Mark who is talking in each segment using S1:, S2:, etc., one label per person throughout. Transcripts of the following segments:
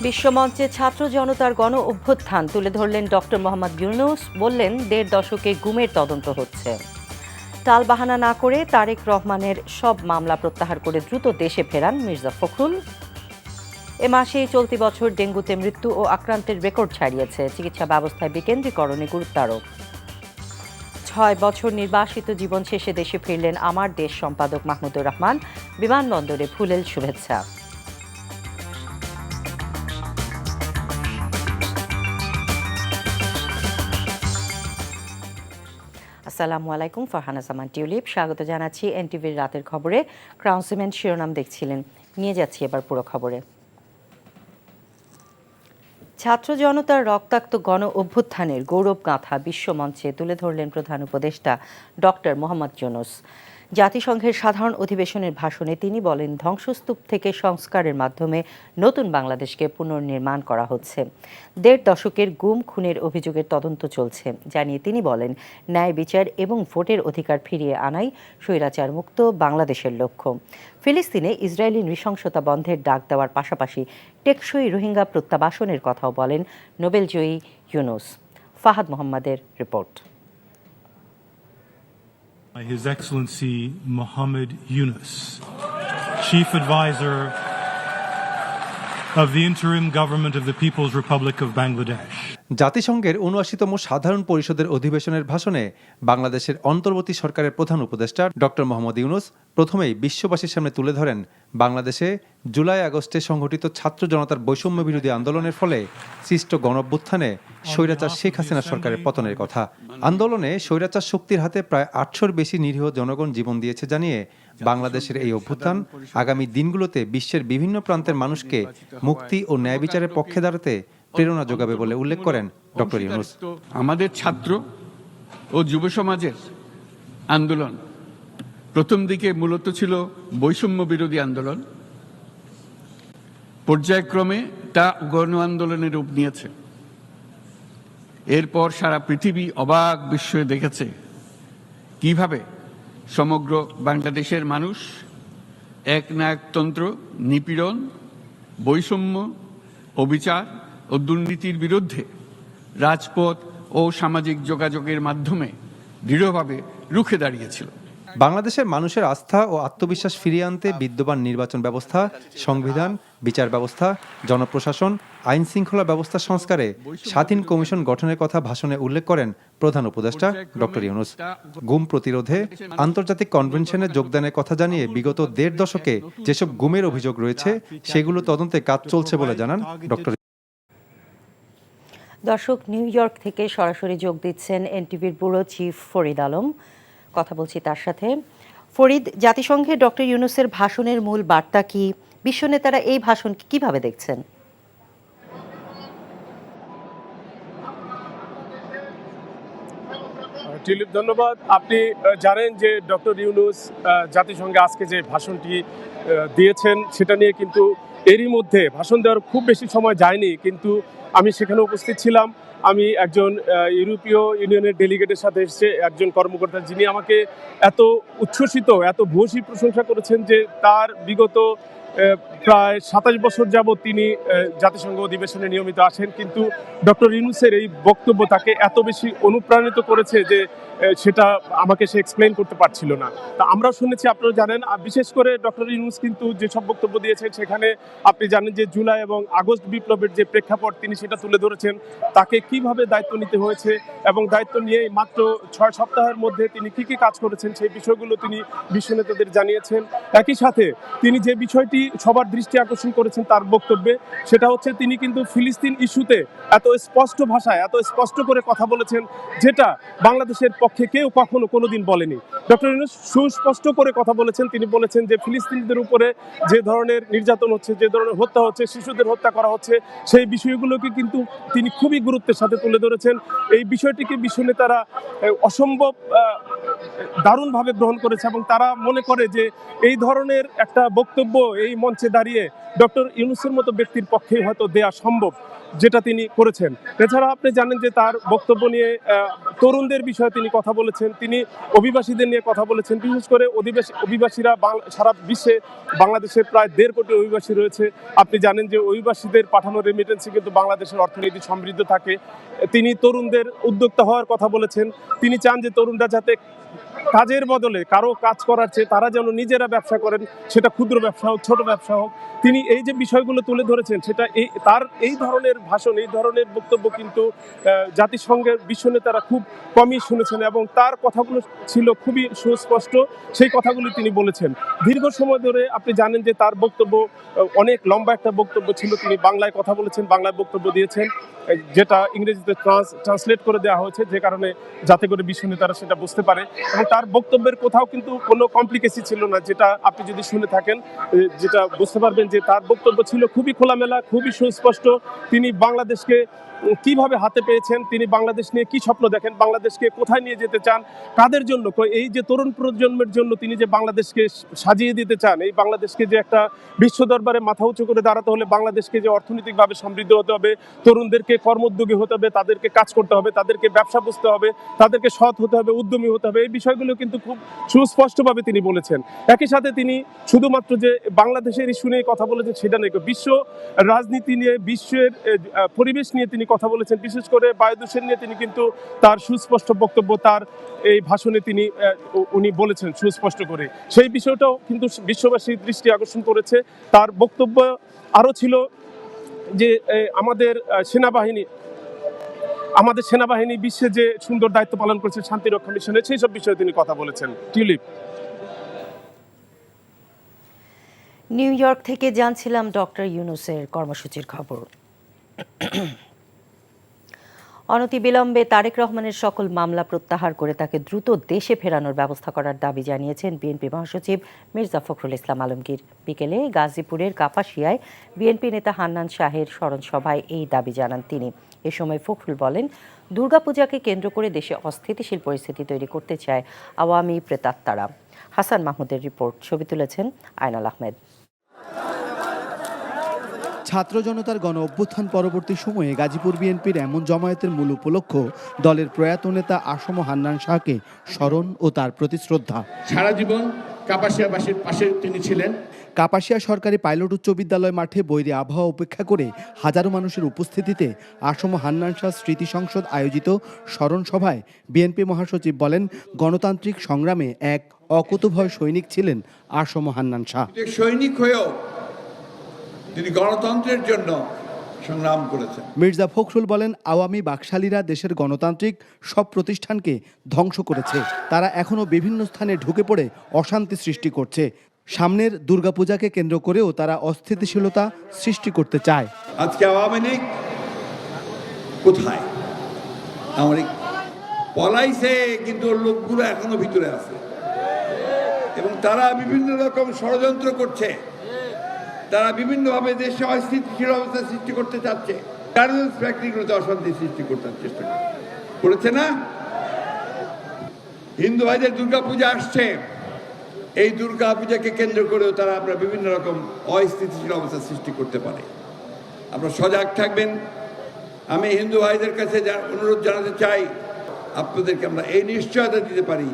S1: বিশ্বমঞ্চে ছাত্র জনতার গণ অভ্যুত্থান তুলে ধরলেন ডক্টর মোহাম্মদ ইউনূস। বললেন ১.৫ দশকে গুমের তদন্ত হচ্ছে। টালবাহানা না করে তারেক রহমানের সব মামলা প্রত্যাহার করে দ্রুত দেশে ফেরান মির্জা ফখরুল। এ মাসেই চলতি বছর ডেঙ্গুতে মৃত্যু ও আক্রান্তের রেকর্ড ছাড়িয়েছে। চিকিৎসা ব্যবস্থায় বিকেন্দ্রীকরণে গুরুত্বারোপ। ৬ বছর নির্বাসিত জীবন শেষে দেশে ফিরলেন আমার দেশ সম্পাদক মাহমুদুর রহমান। বিমানবন্দরে ফুলেল শুভেচ্ছা। আসসালামু আলাইকুম, ফারহানা জামান টিউলিপ স্বাগত জানাচ্ছি এনটিভির রাতের খবরে। ক্রাউন সিমেন্ট শিরোনাম দেখছিলেন, নিয়ে যাচ্ছি এবার পুরো খবরে। ছাত্র জনতার রক্তাক্ত গণ অভ্যুত্থানের গৌরবগাথা বিশ্বমঞ্চে তুলে ধরলেন প্রধান উপদেষ্টা ডক্টর মোহাম্মদ ইউনূস। জাতিসংঘের সাধারণ অধিবেশনের ভাষণে তিনি বলেন, ধ্বংসস্তূপ থেকে সংস্কারের মাধ্যমে নতুন বাংলাদেশকে পুনর্নির্মাণ করা হচ্ছে। ১.৫ দশকের গুম খুনের অভিযোগের তদন্ত চলছে। জানিয়ে তিনি বলেন, ন্যায় বিচার এবং ভোটের অধিকার ফিরিয়ে আনাই স্বৈরাচার মুক্ত বাংলাদেশের লক্ষ্য। ফিলিস্তিনে ইসরায়েলি নৃশংসতা বন্ধের ডাক দেওয়ার পাশাপাশি টেকসই রোহিঙ্গা প্রত্যাবাসনের কথাও বলেন নোবেলজয়ী ইউনূস। ফাহাদ মোহাম্মদের report.
S2: His Excellency Mohammed Yunus, Chief Advisor of the Interim Government of the People's Republic of Bangladesh.
S3: জাতিসংঘের ৭৯তম সাধারণ পরিষদের অধিবেশনের ভাষণে বাংলাদেশের অন্তর্বর্তী সরকারের প্রধান উপদেষ্টা ডক্টর মোহাম্মদ ইউনূস প্রথমেই বিশ্ববাসীর সামনে তুলে ধরেন বাংলাদেশে জুলাই আগস্টে সংঘটিত ছাত্র জনতার বৈষম্য বিরোধী আন্দোলনের ফলে সৃষ্ট গণঅভ্যুত্থানে স্বৈরাচার শেখ হাসিনা সরকারের পতনের কথা। আন্দোলনে স্বৈরাচার শক্তির হাতে প্রায় ৮০০-র বেশি নিরীহ জনগণ জীবন দিয়েছে জানিয়ে বাংলাদেশের এই অভ্যুত্থান আগামী দিনগুলোতে বিশ্বের বিভিন্ন প্রান্তের মানুষকে মুক্তি ও ন্যায় বিচারের পক্ষে দাঁড়াতে প্রেরণা যোগাবে বলে উল্লেখ করেন ডক্টর ইউনূস।
S4: আমাদের ছাত্র ও যুব সমাজের আন্দোলন প্রথম দিকে মূলত ছিল বৈষম্য বিরোধী আন্দোলন, পর্যায়ক্রমে তা গণ আন্দোলনের রূপ নিয়েছে। এরপর সারা পৃথিবী অবাক বিস্ময়ে দেখেছে কিভাবে সমগ্র বাংলাদেশের মানুষ একনায়কতন্ত্র, নিপীড়ন, বৈষম্য, অবিচার ও দুর্নীতির বিরুদ্ধে রাজপথ ও সামাজিক যোগাযোগের মাধ্যমে দৃঢ়ভাবে রুখে দাঁড়িয়েছিল।
S3: বাংলাদেশের মানুষের আস্থা ও আত্মবিশ্বাস ফিরিয়ে আনতে বিদ্যমান নির্বাচন ব্যবস্থা, সংবিধান, বিচার ব্যবস্থা, জনপ্রশাসন, আইন শৃঙ্খলা ব্যবস্থা সংস্কারে স্বাধীন কমিশন গঠনের কথা ভাষণে উল্লেখ করেন প্রধান উপদেষ্টা ডক্টর ইউনূস। গুম প্রতিরোধে আন্তর্জাতিক কনভেনশনে যোগদানের কথা জানিয়ে বিগত ১.৫ দশকে যেসব গুমের অভিযোগ রয়েছে সেগুলো তদন্তে কাজ চলছে বলে জানান ডক্টর।
S1: দর্শক, নিউ ইয়র্ক থেকে সরাসরি যোগ দিচ্ছেন এনটিভির ব্যুরো চিফ ফরিদ আলম। কথা বলছি তার সাথে। ফরিদ, জাতিসংঘে ডক্টর ইউনূসের ভাষণের মূল বার্তা কি? বিশ্ব নেতারা এই ভাষণকে কিভাবে দেখছেন?
S5: টিউলিপ, ধন্যবাদ। আপনি জানেন যে ডক্টর ইউনূস জাতিসংঘে আজকে যে ভাষণটি দিয়েছেন সেটা নিয়ে কিন্তু এরই মধ্যে ভাষণ দেওয়ার খুব বেশি সময় যায়নি, কিন্তু আমি সেখানে উপস্থিত ছিলাম। আমি একজন ইউরোপীয় ইউনিয়নের ডেলিগেটের সাথে এসেছে একজন কর্মকর্তা, যিনি আমাকে এত উচ্ছ্বসিত, এত ভূয়সী প্রশংসা করেছেন যে তার বিগত প্রায় ২৭ বছর যাবৎ তিনি জাতিসংঘ অধিবেশনে নিয়মিত আসেন, কিন্তু ডক্টর ইউনূসের এই বক্তব্য তাকে এত বেশি অনুপ্রাণিত করেছে যে সেটা আমাকে সে এক্সপ্লেন করতে পারছিল না। তা আমরা শুনেছি, আপনারা জানেন, বিশেষ করে ডক্টর ইউনূস কিন্তু যেসব বক্তব্য দিয়েছেন সেখানে আপনি জানেন যে জুলাই এবং আগস্ট বিপ্লবের যে প্রেক্ষাপট তিনি সেটা তুলে ধরেছেন, তাকে কিভাবে দায়িত্ব নিতে হয়েছে এবং দায়িত্ব নিয়ে মাত্র ৬ সপ্তাহের মধ্যে তিনি কি কি কাজ করেছেন সেই বিষয়গুলো তিনি বিশ্ব নেতাদের জানিয়েছেন। একই সাথে তিনি যে বিষয়টি সবার দৃষ্টি আকর্ষণ করেছেন তার বক্তব্যে, সেটা হচ্ছে তিনি কিন্তু ফিলিস্তিন ইস্যুতে এত স্পষ্ট ভাষায়, এত স্পষ্ট করে কথা বলেছেন যেটা বাংলাদেশের পক্ষে কেউ কখনো কোনোদিন বলেনি। ডক্টর ইউনূস সুস্পষ্ট করে কথা বলেছেন। তিনি বলেছেন যে ফিলিস্তিনিদের উপরে যে ধরনের নির্যাতন হচ্ছে, যে ধরনের হত্যা হচ্ছে, শিশুদের হত্যা করা হচ্ছে, সেই বিষয়গুলোকে কিন্তু তিনি খুবই গুরুত্বের সাথে তুলে ধরেছেন। এই বিষয়টিকে বিশ্ব নেতারা অসম্ভব দারুণভাবে গ্রহণ করেছে এবং তারা মনে করে যে এই ধরনের একটা বক্তব্য এই মঞ্চে দাঁড়িয়ে ডক্টর ইউনূসের মতো ব্যক্তির পক্ষেই হয়তো দেয়া সম্ভব, যেটা তিনি করেছেন। এছাড়া আপনি জানেন যে তার বক্তব্য নিয়ে তরুণদের বিষয়ে তিনি কথা বলেছেন, তিনি অভিবাসীদের নিয়ে কথা বলেছেন। বিশেষ করে অভিবাসীরা সারা বিশ্বে বাংলাদেশের প্রায় 1.5 কোটি অভিবাসী রয়েছে। আপনি জানেন যে অভিবাসীদের পাঠানো রেমিটেন্সে কিন্তু বাংলাদেশের অর্থনীতি সমৃদ্ধ থাকে। তিনি তরুণদের উদ্যোক্তা হওয়ার কথা বলেছেন। তিনি চান যে তরুণরা যাতে কাজের বদলে কারো কাজ করার চেয়ে তারা যেন নিজেরা ব্যবসা করেন, সেটা ক্ষুদ্র ব্যবসা হোক, ছোট ব্যবসা হোক। তিনি এই যে বিষয়গুলো তুলে ধরেছেন, সেটা তার এই ধরনের ভাষণ, এই ধরনের বক্তব্য কিন্তু জাতিসংঘের বিশ্ব নেতারা খুব কমই শুনেছেন এবং তার কথাগুলো ছিল খুবই সুস্পষ্ট। সেই কথাগুলি তিনি বলেছেন। দীর্ঘ সময় ধরে আপনি জানেন যে তার বক্তব্য অনেক লম্বা একটা বক্তব্য ছিল। তিনি বাংলায় কথা বলেছেন, বাংলায় বক্তব্য দিয়েছেন, যেটা ইংরেজিতে ট্রান্সলেট করে দেওয়া হয়েছে, যে কারণে যাতে করে বিশ্ব নেতারা সেটা বুঝতে পারে। এবং তার বক্তব্যের কোথাও কিন্তু কোনো কমপ্লিকেসি ছিল না, যেটা আপনি যদি শুনে থাকেন যেটা বুঝতে পারবেন যে তার বক্তব্য ছিল খুবই খোলামেলা, খুবই সুস্পষ্ট। তিনি বাংলাদেশকে কিভাবে হাতে পেয়েছেন, তিনি বাংলাদেশ নিয়ে কি স্বপ্ন দেখেন, বাংলাদেশকে কোথায় নিয়ে যেতে চান, কাদের জন্য, এই যে তরুণ প্রজন্মের জন্য তিনি যে বাংলাদেশকে সাজিয়ে দিতে চান, এই বাংলাদেশকে যে একটা বিশ্ব দরবারে মাথা উঁচু করে দাঁড়াতে হলে বাংলাদেশকে যে অর্থনৈতিকভাবে সমৃদ্ধ হতে হবে, তরুণদেরকে কর্মোদ্যোগী হতে হবে, তাদেরকে কাজ করতে হবে, তাদেরকে ব্যবসা বুঝতে হবে, তাদেরকে সৎ হতে হবে, উদ্যমী হতে হবে, এই বিষয়গুলো কিন্তু খুব সুস্পষ্টভাবে তিনি বলেছেন। একই সাথে তিনি শুধুমাত্র যে বাংলাদেশের ইস্যু নিয়ে কথা বলেছেন সেটা নেই, বিশ্ব রাজনীতি নিয়ে, বিশ্বের পরিবেশ নিয়ে তিনি কথা বলেছেন। বিশেষ করে বায়ু দূষণ নিয়ে তিনি কিন্তু তার সুস্পষ্ট বক্তব্য তার এই ভাষণে উনি বলেছেন সুস্পষ্ট করে। সেই বিষয়টাও কিন্তু বিশ্ববাসীর দৃষ্টি আকর্ষণ করেছে। তার বক্তব্য আরও ছিল যে আমাদের সেনাবাহিনী বিশ্বে যে সুন্দর দায়িত্ব পালন করেছে শান্তিরক্ষা মিশনে, সেই সব বিষয়ে তিনি কথা বলেছেন। টিউলিপ।
S1: নিউ ইয়র্ক থেকে জানছিলাম ডক্টর ইউনূসের কর্মসূচির খবর। অনতিবিলম্বে তারেক রহমানের সকল মামলা প্রত্যাহার করে তাকে দ্রুত দেশে ফেরানোর ব্যবস্থা করার দাবি জানিয়েছেন বিএনপি মহাসচিব মির্জা ফখরুল ইসলাম আলমগীর। বিকেলে গাজীপুরের কাপাসিয়ায় বিএনপি নেতা হান্নান শাহের স্মরণ সভায় এই দাবি জানান তিনি। এ সময় ফখরুল বলেন, দুর্গাপূজাকে কেন্দ্র করে দেশে অস্থিতিশীল পরিস্থিতি তৈরি করতে চায় আওয়ামী প্রেতাত্মারা। হাসান মাহমুদের রিপোর্ট, ছবি তুলেছেন আয়নাল আহমেদ।
S6: ছাত্র জনতার গণ অভ্যুত্থান পরবর্তী সময়ে গাজীপুর বিএনপির এমন জমায়েতের মূল উপলক্ষ দলের প্রয়াত নেতা আসম হান্নান শাহকে স্মরণ ও তার প্রতি শ্রদ্ধা।
S7: সারা জীবন কাপাসিয়াবাসীর পাশে তিনি ছিলেন।
S6: কাপাসিয়া সরকারি পাইলট উচ্চ বিদ্যালয় মাঠে বৈরী আবহাওয়া উপেক্ষা করে হাজারো মানুষের উপস্থিতিতে আসম হান্নান শাহ স্মৃতি সংসদ আয়োজিত স্মরণ সভায় বিএনপি মহাসচিব বলেন, গণতান্ত্রিক সংগ্রামে এক অকুতোভয় সৈনিক ছিলেন আসম হান্নান শাহ।
S7: সৈনিক হয়েও তিনি গণতন্ত্রের জন্য সংগ্রাম করেছেন।
S6: মির্জা ফখরুল বলেন, আওয়ামী বাকশালীরা দেশের গণতান্ত্রিক সব প্রতিষ্ঠানকে ধ্বংস করেছে। তারা এখনো বিভিন্ন স্থানে ঢুকে পড়ে অশান্তি সৃষ্টি করছে। সামনের দুর্গাপূজাকে কেন্দ্র করেও তারা অস্থিতিশীলতা সৃষ্টি করতে চায়।
S7: আজকে আওয়ামী লীগ কোথায়? আওয়ামী লীগ পলাইছে, কিন্তু ওর লোকগুলো এখনো ভিতরে আছে এবং তারা বিভিন্ন রকম ষড়যন্ত্র করছে। তারা বিভিন্নভাবে দেশে অস্থিতিশীল অবস্থা সৃষ্টি করতে চাচ্ছে। গার্মেন্টস ফ্যাক্টরিগুলোতে অশান্তি সৃষ্টি করতে চেষ্টা করেছে না? হিন্দু ভাইদের দুর্গাপূজা আসছে, এই দুর্গাপূজাকে কেন্দ্র করেও তারা আপনার বিভিন্ন রকম অস্থিতিশীল অবস্থা সৃষ্টি করতে পারে। আপনারা সজাগ থাকবেন। আমি হিন্দু ভাইদের কাছে অনুরোধ জানাতে চাই, আপনাদেরকে আমরা এই নিশ্চয়তা দিতে পারি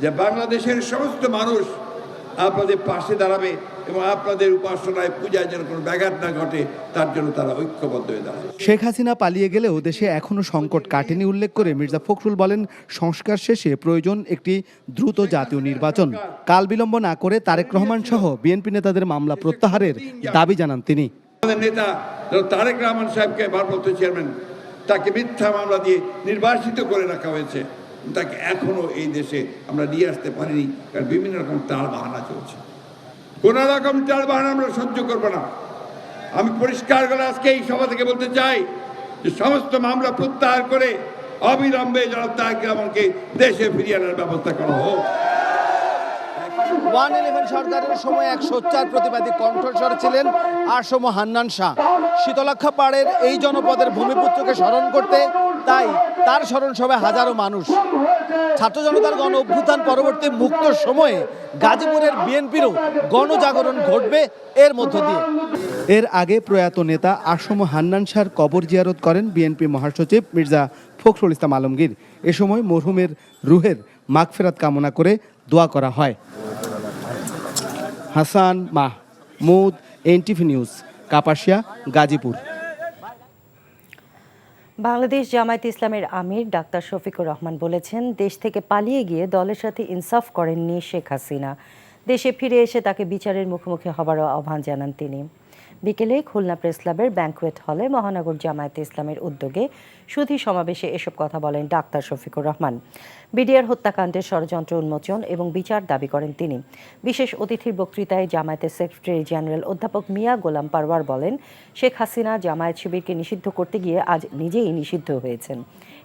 S7: যে বাংলাদেশের সমস্ত মানুষ আপনাদের পাশে দাঁড়াবে এবং আপনাদের উপাসনায় পূজায় যেন কোনো ব্যাঘাত না ঘটে তার জন্য তারা ঐক্যবদ্ধ হয়ে দাঁড়াবে।
S6: শেখ হাসিনা পালিয়ে গেলেও দেশে এখনো সংকট কাটেনি উল্লেখ করে মির্জা ফখরুল বলেন, সংস্কার শেষে প্রয়োজন একটি দ্রুত জাতীয় নির্বাচন। কাল বিলম্ব না করে তারেক রহমান সহ বিএনপি নেতাদের মামলা প্রত্যাহারের দাবি জানান তিনি।
S7: আমাদের নেতা তারেক রহমান সাহেবকে ভারপ্রাপ্ত চেয়ারম্যান, তাকে মিথ্যা মামলা দিয়ে নির্বাসিত করে রাখা হয়েছে। তাকে এখনো এই দেশে আমরা নিয়ে আসতে পারিনি, কারণ বিভিন্ন রকম টাল বাহানা চলছে। কোন রকম টাল বাহানা আমরা সহ্য করবো না। আমি পরিষ্কার করে আজকে এই সভা থেকে বলতে চাই যে সমস্ত মামলা প্রত্যাহার করে অবিলম্বে জনাব তারেক রহমানকে দেশে ফিরিয়ে আনার ব্যবস্থা করা হোক।
S6: 111 সরকারের সময় এক সোচ্চার প্রতিবাদী কণ্ঠস্বর ছিলেন আসম হান্নান শাহ। শীতলক্ষা পাড়ের এই জনপদের ভূমিপুত্রকে স্মরণ করতে তাই তার স্মরণ সভায় হাজারো মানুষ। ছাত্র জনতার গণ অভ্যুত্থান পরবর্তী মুক্ত সময়ে গাজীপুরের বিএনপিরও গণজাগরণ ঘটবে এর মধ্য দিয়ে। এর আগে প্রয়াত নেতা আসম হান্নান শাহর কবর জিয়ারত করেন বিএনপি মহাসচিব মির্জা ফখরুল ইসলাম আলমগীর। এ সময় মরহুমের রুহের মাগফিরাত কামনা করে দোয়া করা হয়। Hasan Mahmud, NTV news, Kapasia, Gazipur.
S1: বাংলাদেশ জামায়াত ইসলামের আমির ডাক্তার শফিকুর রহমান বলেছেন, দেশ থেকে পালিয়ে গিয়ে দলের সাথে ইনসাফ করেননি শেখ হাসিনা। দেশে ফিরে এসে তাকে বিচারের মুখোমুখি হবারও আহ্বান জানান তিনি। বিকেলে খুলনা প্রেস ক্লাবের ব্যাংকুয়েট হলে মহানগর জামায়াতে ইসলামের উদ্যোগে সুধী সমাবেশে এসব কথা বলেন ডাক্তার শফিকুর রহমান। বিডিআর হত্যাকাণ্ডের ষড়যন্ত্র উন্মোচন এবং বিচার দাবি করেন তিনি। বিশেষ অতিথির বক্তৃতায় জামায়াতের সেক্রেটারি জেনারেল অধ্যাপক মিয়া গোলাম পারওয়ার বলেন, শেখ হাসিনা জামায়াত শিবিরকে নিষিদ্ধ করতে গিয়ে আজ নিজেই নিষিদ্ধ হয়েছেন।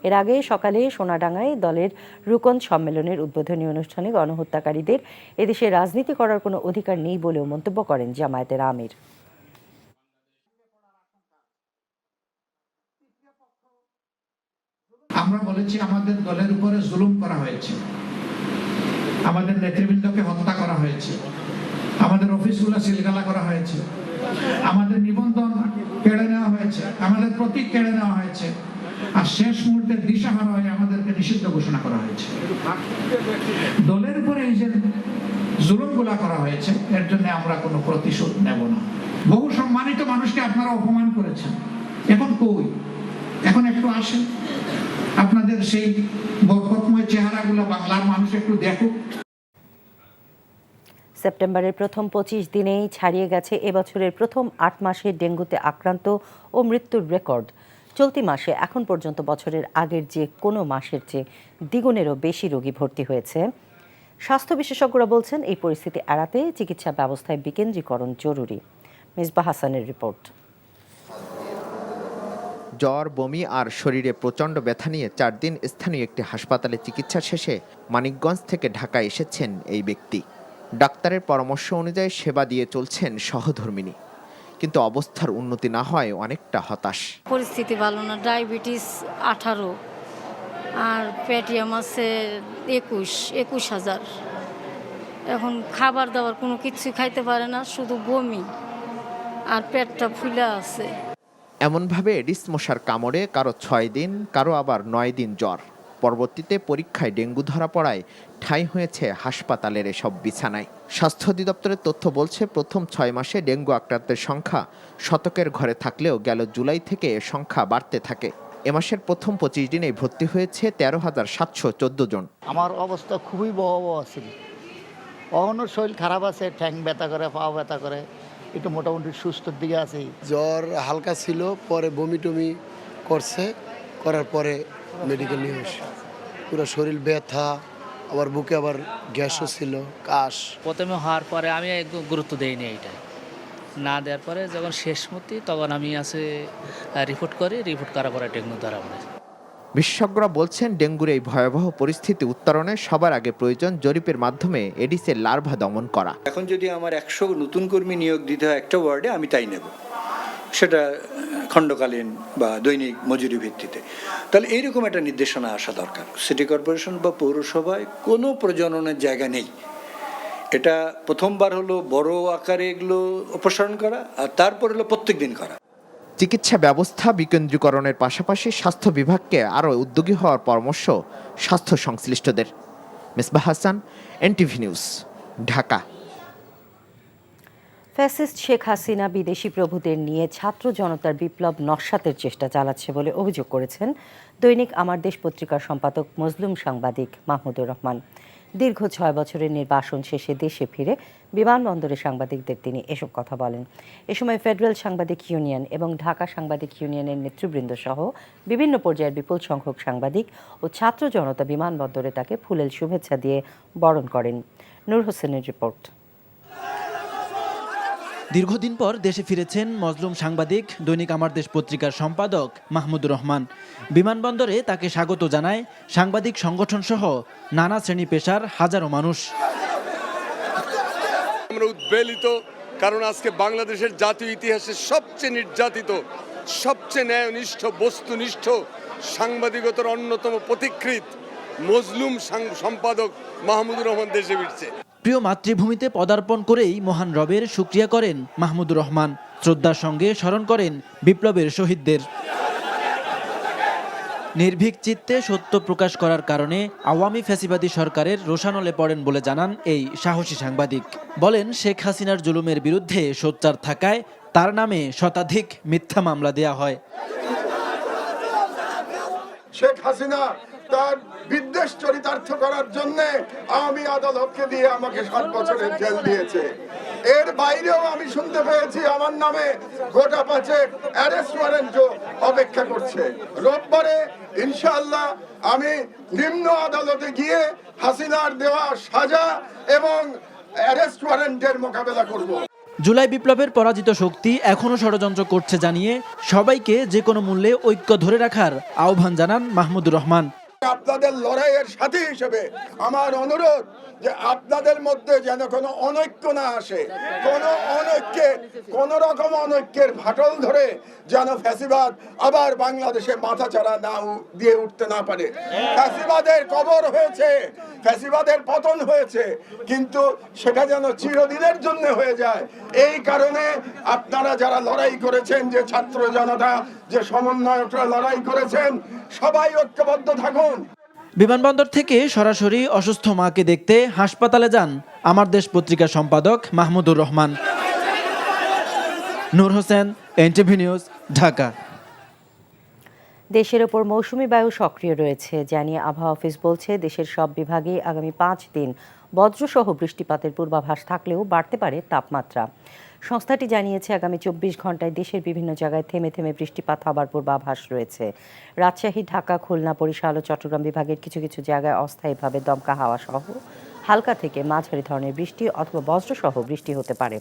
S1: এর আগে সকালে সোনাডাঙ্গায় দলের রুকন সম্মেলনের উদ্বোধনী অনুষ্ঠানে গণহত্যাকারীদের এদেশে রাজনীতি করার কোনো অধিকার নেই বলেও মন্তব্য করেন জামায়াতের আমির।
S8: আমরা বলেছি আমাদের দলের উপরে জুলুম করা হয়েছে, আমাদের নেতৃবৃন্দকে হত্যা করা হয়েছে, আমাদের অফিসগুলো সিলগালা করা হয়েছে, আমাদের নিবন্ধন কেড়ে নেওয়া হয়েছে, আমাদের প্রতীক কেড়ে নেওয়া হয়েছে, আর শেষ মুহূর্তে দিশাহারা হয়ে আমাদেরকে নিষিদ্ধ ঘোষণা করা হয়েছে। দলের উপরে এই যে জুলুমগুলা করা হয়েছে, এর জন্য আমরা কোনো প্রতিশোধ নেব না। বহু সম্মানিত মানুষকে আপনারা অপমান করেছেন, এখন কই? এখন একটু আসেন, আপনাদের সেই বরকতময় চেহারাগুলো বাংলার মানুষ একটু দেখুক।
S1: সেপ্টেম্বরের প্রথম 25 দিনেই ছাড়িয়ে গেছে এবছরের প্রথম 8 মাসে ডেঙ্গুতে আক্রান্ত ও মৃত্যুর রেকর্ড। চলতি মাসে এখন পর্যন্ত বছরের আগের যে কোনো মাসের চেয়ে দ্বিগুণেরও বেশি রোগী ভর্তি হয়েছে। স্বাস্থ্য বিশেষজ্ঞরা বলছেন, এই পরিস্থিতি এড়াতে চিকিৎসা ব্যবস্থায় বিকেন্দ্রীকরণ জরুরি। মিসবাহ হাসানের রিপোর্ট।
S9: জ্বর, বমি আর শরীরে প্রচণ্ড ব্যথা নিয়ে 4 দিন স্থানীয় একটি হাসপাতালে চিকিৎসা শেষে মানিকগঞ্জ থেকে ঢাকায় এসেছেন এই ব্যক্তি। ডাক্তারের পরামর্শ অনুযায়ী সেবা দিয়ে চলছেন সহধর্মিণী, কিন্তু অবস্থার উন্নতি না হয় অনেকটা হতাশ।
S10: পরিস্থিতি ভালো না, ডায়াবেটিস 18 আর পেটিএম আছে 21,000। এখন খাবার দাবার কোনো কিছু খাইতে পারে না, শুধু বমি আর পেটটা ফুলে আছে।
S9: এমনভাবে এডিস মশার কামড়ে কারো 6 দিন, কারো আবার 9 দিন জ্বর। পরবর্তীতে পরীক্ষায় ডেঙ্গু ধরা পড়ায় ঠাঁই হয়েছে হাসপাতালের এসব বিছানায়। স্বাস্থ্য অধিদপ্তরের তথ্য বলছে, প্রথম 6 মাসে ডেঙ্গু আক্রান্তের সংখ্যা শতকের ঘরে থাকলেও গেল জুলাই থেকে এ সংখ্যা বাড়তে থাকে। এ মাসের প্রথম 25 দিনেই ভর্তি হয়েছে 13,714 জন।
S11: আমার অবস্থা খুবই ভয়াবহ ছিল। অহনো শরীর খারাপ আছে, ঠ্যাং ব্যথা করে, পা ব্যথা করে, একটু মোটামুটি সুস্থর দিকে আছে।
S12: জ্বর হালকা ছিল, পরে বমি টমি করছে, করার পরে মেডিকেল নিয়ে আসে। পুরো শরীর ব্যথা, আবার বুকে আবার গ্যাসও ছিল, কাশ।
S13: প্রথমে হওয়ার পরে আমি একদম গুরুত্ব দেইনি, এইটা না দেওয়ার পরে যখন শেষ মতি তখন আমি রিপোর্ট করি, রিপোর্ট করার পরে ডেঙ্গু ধরা পড়ে।
S9: বিশেষজ্ঞরা বলছেন, ডেঙ্গুর এই ভয়াবহ পরিস্থিতি উত্তরণে সবার আগে প্রয়োজন জরিপের মাধ্যমে এডিসের লার্ভা দমন করা।
S14: এখন যদি আমার 100 নতুন কর্মী নিয়োগ দিতে হয় একটা ওয়ার্ডে, আমি তাই নেব, সেটা খণ্ডকালীন বা দৈনিক মজুরি ভিত্তিতে। তাহলে এইরকম একটা নির্দেশনা আসা দরকার। সিটি কর্পোরেশন বা পৌরসভায় কোনো প্রজননের জায়গা নেই। এটা প্রথমবার হলো বড় আকারে এগুলো অপসারণ করা, আর তারপর হলো প্রত্যেক দিন করা।
S9: চিকিৎসা ব্যবস্থা বিকেন্দ্রীকরণের পাশাপাশি স্বাস্থ্য বিভাগকে আরও উদ্যোগী হওয়ার পরামর্শ স্বাস্থ্য সংশ্লিষ্টদের। Misbah Hasan, NTV news, Dhaka.
S1: Fascist Sheikh Hasina বিদেশি প্রভুদের নিয়ে ছাত্র জনতার বিপ্লব নস্যাতের চেষ্টা চালাচ্ছে বলে অভিযোগ করেছেন দৈনিক আমার দেশ পত্রিকার সম্পাদক মজলুম সাংবাদিক মাহমুদুর রহমান। দীর্ঘ 6 বছরের নির্বাসন শেষে দেশে ফিরে বিমানবন্দরে সাংবাদিকদের তিনি এসব কথা বলেন। এ সময় ফেডারেল সাংবাদিক ইউনিয়ন এবং ঢাকা সাংবাদিক ইউনিয়নের নেতৃবৃন্দ সহ বিভিন্ন পর্যায়ের বিপুল সংখ্যক সাংবাদিক ও ছাত্র জনতা বিমানবন্দরে তাকে ফুলেল শুভেচ্ছা দিয়ে বরণ করেন। নূর হোসেনের রিপোর্ট।
S15: দীর্ঘদিন পর দেশে ফিরেছেন মজলুম সাংবাদিক, দৈনিক আমার দেশ পত্রিকার সম্পাদক মাহমুদুর রহমান। বিমানবন্দরে তাকে স্বাগত জানায় সাংবাদিক সংগঠন সহ নানা শ্রেণী পেশার হাজারো মানুষ।
S16: আমরা উদ্বেলিত, কারণ আজকে বাংলাদেশের জাতীয় ইতিহাসে সবচেয়ে নির্যাতিত, সবচেয়ে ন্যায়নিষ্ঠ, বস্তুনিষ্ঠ সাংবাদিকতার অন্যতম পথিকৃৎ মজলুম সম্পাদক মাহমুদুর রহমান দেশে ফিরছে।
S15: প্রিয় মাতৃভূমিতে পদার্পণ করেই মহান রবের শুকরিয়া করেন মাহমুদুর রহমান। শ্রদ্ধার সঙ্গে স্মরণ করেন বিপ্লবের শহীদদের। নির্ভীক চিত্তে সত্য প্রকাশ করার কারণে আওয়ামী ফ্যাসিবাদী সরকারের রোষানলে পড়েন বলে জানান এই সাহসী সাংবাদিক। বলেন, শেখ হাসিনার জুলুমের বিরুদ্ধে সোচ্চার থাকায় তার নামে শতাধিক মিথ্যা মামলা দেয়া হয়।
S17: শেখ হাসিনা তার বিদ্বেষ চরিতার্থ করার জন্য আমি আদালতকে দিয়ে আমাকে 7 বছরের জেল দিয়েছে। এর বাইরেও আমি শুনতে পেয়েছি আমার নামে গোটা 5 অ্যারেস্ট ওয়ারেন্ট অপেক্ষা করছে। রোববারে ইনশাআল্লাহ আমি নিম্ন আদালতে গিয়ে হাসিনার দেওয়া সাজা এবং অ্যারেস্ট ওয়ারেন্টের মোকাবেলা করব।
S15: জুলাই বিপ্লবের পরাজিত শক্তি এখনো ষড়যন্ত্র করছে জানিয়ে সবাইকে যে কোনো মূল্যে ঐক্য ধরে রাখার আহ্বান জানান মাহমুদুর রহমান।
S17: আপনাদের লড়াইয়ের সাথী হিসেবে আমার অনুরোধ যে আপনাদের মধ্যে যেন কোনো অনৈক্য না আসে, কোন রকম অনৈক্যের ফাটল ধরে যেন ফ্যাসিবাদ আবার বাংলাদেশে মাথাচাড়া না দিয়ে উঠতে না পারে। ফ্যাসিবাদের কবর হয়েছে, ফ্যাসিবাদের পতন হয়েছে, কিন্তু সেটা যেন চিরদিনের জন্য হয়ে যায়। এই কারণে আপনারা যারা লড়াই করেছেন, যে ছাত্র জনতা, যে সমন্বয়করা লড়াই করেছেন, সবাই ঐক্যবদ্ধ থাকুন।
S15: বিমানবন্দর থেকে সরাসরি অসুস্থ মাকে দেখতে হাসপাতালে যান আমার দেশ পত্রিকার সম্পাদক মাহমুদুর রহমান। নূর হোসেন, এনটিভি নিউজ, ঢাকা।
S1: দেশের ওপর মৌসুমি বায়ু সক্রিয় রয়েছে জানিয়ে আবহাওয়া অফিস বলছে, দেশের সব বিভাগেই আগামী 5 দিন বজ্রসহ বৃষ্টিপাতের পূর্বাভাস থাকলেও বাড়তে পারে তাপমাত্রা। সংস্থাটি জানিয়েছে, আগামী 24 ঘন্টায় দেশের বিভিন্ন জায়গায় থেমে থেমে বৃষ্টিপাত হবার পূর্বাভাস রয়েছে। রাজশাহী, ঢাকা, খুলনা, বরিশাল ও চট্টগ্রাম বিভাগের কিছু কিছু জায়গায় অস্থায়ীভাবে দমকা হাওয়া সহ হালকা থেকে মাঝারি ধরনের বৃষ্টি অথবা বজ্রসহ বৃষ্টি হতে পারে।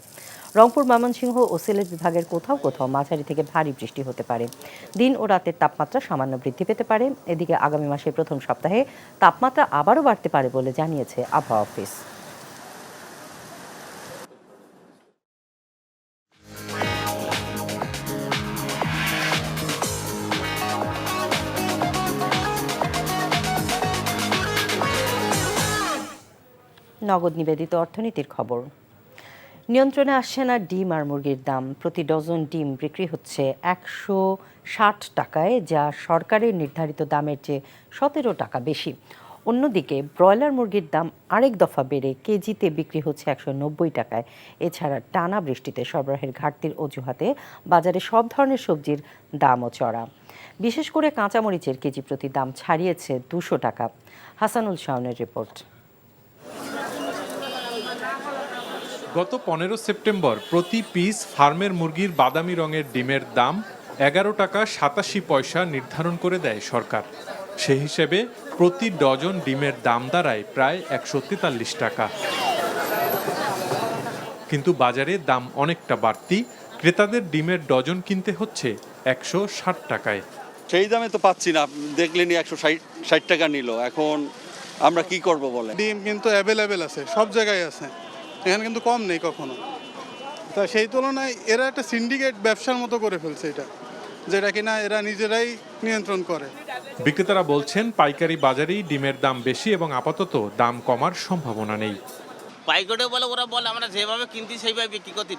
S1: রংপুর, ময়মনসিংহ ও সিলেট বিভাগের কোথাও কোথাও মাঝারি থেকে ভারী বৃষ্টি হতে পারে। দিন ও রাতের তাপমাত্রা সামান্য বৃদ্ধি পেতে পারে। এদিকে আগামী মাসের প্রথম সপ্তাহে তাপমাত্রা আবারও বাড়তে পারে বলে জানিয়েছে আবহাওয়া অফিস। নগদ নিবেদিত অর্থনীতির খবর। নিয়ন্ত্রণে আসছে না ডিম আর মুরগির দাম। প্রতি ডজন ডিম বিক্রি হচ্ছে 160 টাকায়, যা সরকারের নির্ধারিত দামের চেয়ে 17 টাকা বেশি। অন্যদিকে ব্রয়লার মুরগির দাম আরেক দফা বেড়ে কেজিতে বিক্রি হচ্ছে 190 টাকায়। এছাড়া টানা বৃষ্টিতে সরবরাহের ঘাটতির অজুহাতে বাজারে সব ধরনের সবজির দামও চড়া। বিশেষ করে কাঁচামরিচের কেজি প্রতি দাম ছাড়িয়েছে 200 টাকা। হাসানুল শাওনের রিপোর্ট।
S18: গত 15 সেপ্টেম্বর প্রতি পিস ফার্মের মুরগির বাদামি রঙের ডিমের দাম 11 টাকা 87 পয়সা নির্ধারণ করে দেয় সরকার। সেই হিসেবে প্রতি ডজন ডিমের দাম দাঁড়ায় প্রায় 143 টাকা। কিন্তু বাজারে দাম অনেকটা বাড়তি। ক্রেতাদের ডিমের ডজন কিনতে হচ্ছে 160 টাকায়।
S19: সেই দামে তো পাচ্ছি না, দেখলেনি 160 টাকা নিল। এখন আমরা কি করব বলে?
S20: ডিম কিন্তু অ্যাভেলেবেল আছে, সব জায়গায় আছে, এখানে কিন্তু কম নেই কখনো। তা সেই তুলনায় এরা একটা সিন্ডিকেট ব্যবসার মতো করে ফেলছে এটা, যেটা কিনা এরা নিজেরাই নিয়ন্ত্রণ করে।
S18: বিক্রেতারা বলছেন, পাইকারি বাজারেই ডিমের দাম বেশি এবং আপাতত দাম কমার সম্ভাবনা নেই।
S21: পাইকারি বলে ওরা বলে আমরা যেভাবে কিনতি সেইভাবে বিক্রি করতে,